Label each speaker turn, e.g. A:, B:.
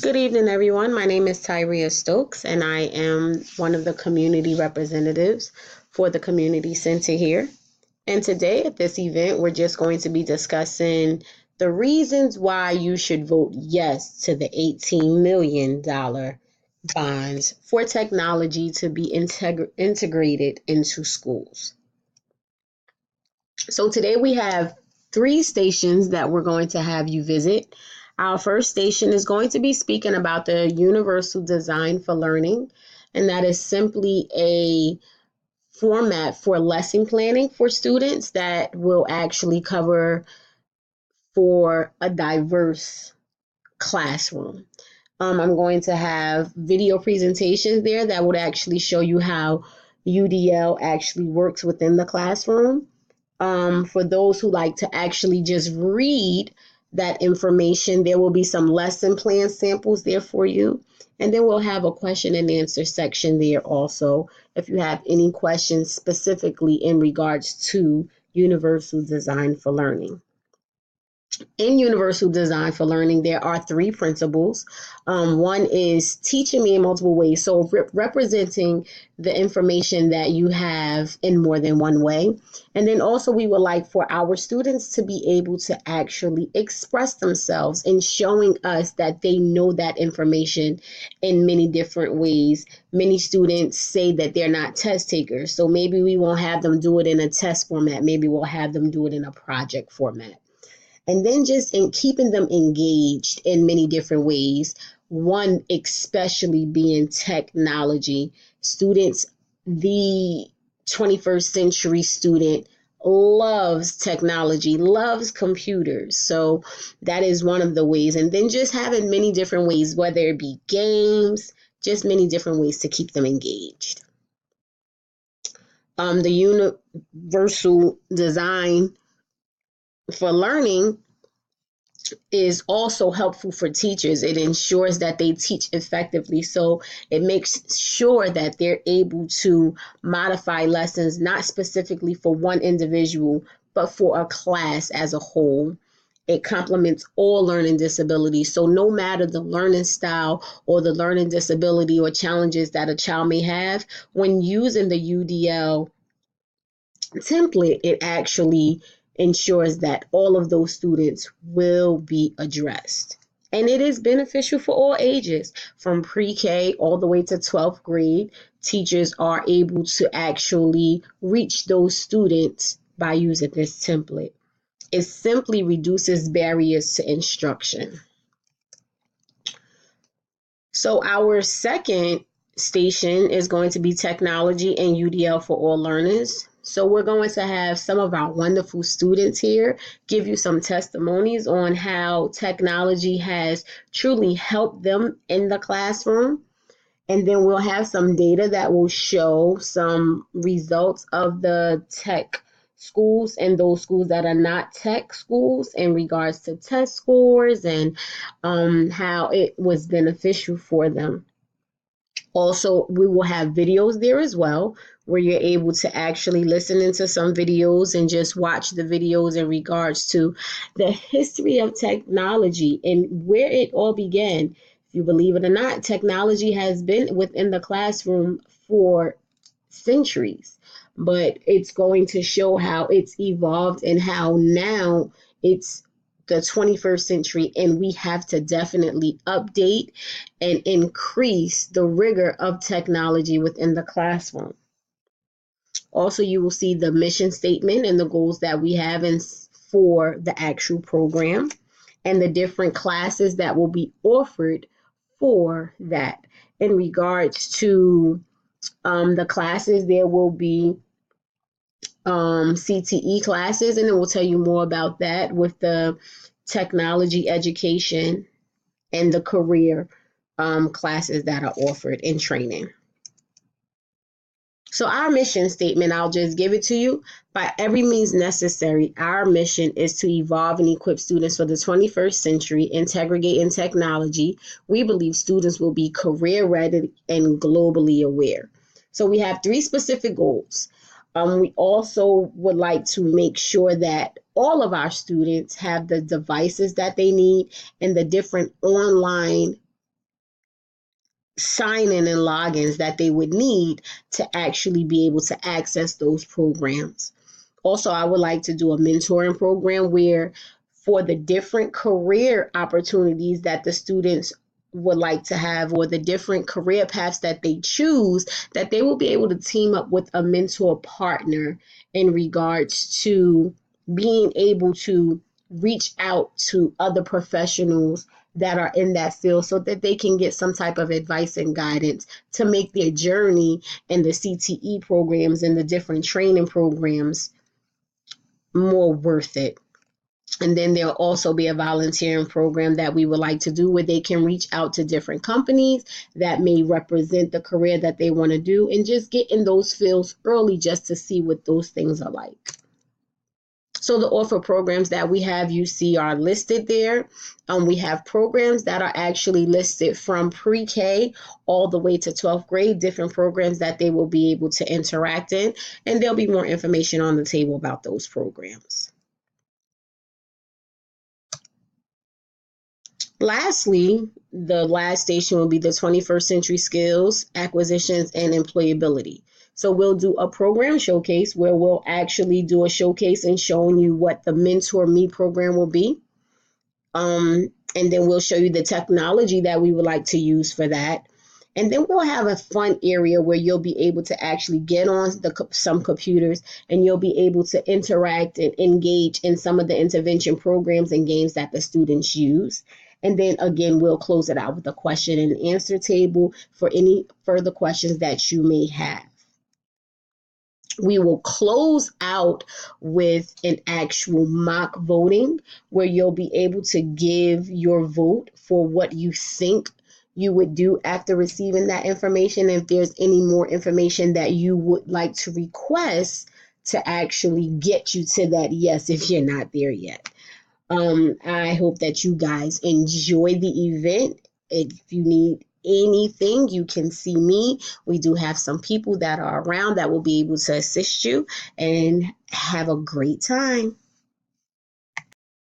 A: Good evening, everyone. My name is Tyria Stokes, and I am one of the community representatives for the community center here. And today at this event, we're just going to be discussing the reasons why you should vote yes to the $18 million bonds for technology to be integrated into schools. So today we have three stations that we're going to have you visit. Our first station is going to be speaking about the Universal Design for Learning, and that is simply a format for lesson planning for students that will actually cover for a diverse classroom. I'm going to have video presentations there that would actually show you how UDL actually works within the classroom. For those who like to actually just read that information, there will be some lesson plan samples there for you. And then we'll have a question and answer section there also if you have any questions specifically in regards to Universal Design for Learning. In Universal Design for Learning, there are three principles. One is teaching me in multiple ways, so representing the information that you have in more than one way. And then also we would like for our students to be able to actually express themselves in showing us that they know that information in many different ways. Many students say that they're not test takers, so maybe we won't have them do it in a test format. Maybe we'll have them do it in a project format. And then just in keeping them engaged in many different ways, one especially being technology. Students, the 21st century student loves technology, loves computers. So that is one of the ways. And then just having many different ways, whether it be games, just many different ways to keep them engaged. The universal design for learning is also helpful for teachers. It ensures that they teach effectively. So it makes sure that they're able to modify lessons, not specifically for one individual, but for a class as a whole. It complements all learning disabilities. So no matter the learning style or the learning disability or challenges that a child may have, when using the UDL template, it actually ensures that all of those students will be addressed. And it is beneficial for all ages, from pre-K all the way to 12th grade. Teachers are able to actually reach those students by using this template. It simply reduces barriers to instruction. So our second station is going to be technology and UDL for all learners. So we're going to have some of our wonderful students here give you some testimonies on how technology has truly helped them in the classroom. And then we'll have some data that will show some results of the tech schools and those schools that are not tech schools in regards to test scores and how it was beneficial for them. Also, we will have videos there as well, where you're able to actually listen into some videos and just watch the videos in regards to the history of technology and where it all began. If you believe it or not, technology has been within the classroom for centuries, but it's going to show how it's evolved and how now it's the 21st century, and we have to definitely update and increase the rigor of technology within the classroom. Also, you will see the mission statement and the goals that we have for the actual program and the different classes that will be offered for that. In regards to the classes, there will be CTE classes, and then we'll tell you more about that with the technology education and the career classes that are offered in training. So our mission statement, I'll just give it to you. By every means necessary, our mission is to evolve and equip students for the 21st century, integrating technology. We believe students will be career ready and globally aware. So we have three specific goals. We also would like to make sure that all of our students have the devices that they need and the different online sign-in and logins that they would need to actually be able to access those programs. Also, I would like to do a mentoring program where for the different career opportunities that the students would like to have, or the different career paths that they choose, that they will be able to team up with a mentor partner in regards to being able to reach out to other professionals that are in that field so that they can get some type of advice and guidance to make their journey in the CTE programs and the different training programs more worth it. And then there'll also be a volunteering program that we would like to do where they can reach out to different companies that may represent the career that they want to do and just get in those fields early just to see what those things are like. So the offer programs that we have, you see, are listed there. We have programs that are actually listed from pre-K all the way to 12th grade, different programs that they will be able to interact in, and there'll be more information on the table about those programs. Lastly, the last station will be the 21st century skills, acquisitions, and employability. So we'll do a program showcase where we'll actually do a showcase and showing you what the Mentor Me program will be. And then we'll show you the technology that we would like to use for that. And then we'll have a fun area where you'll be able to actually get on some computers and you'll be able to interact and engage in some of the intervention programs and games that the students use. And then again, we'll close it out with a question and answer table for any further questions that you may have. We will close out with an actual mock voting where you'll be able to give your vote for what you think you would do after receiving that information. If there's any more information that you would like to request to actually get you to that yes if you're not there yet. I hope that you guys enjoy the event. If you need anything, you can see me. We do have some people that are around that will be able to assist you, and have a great time.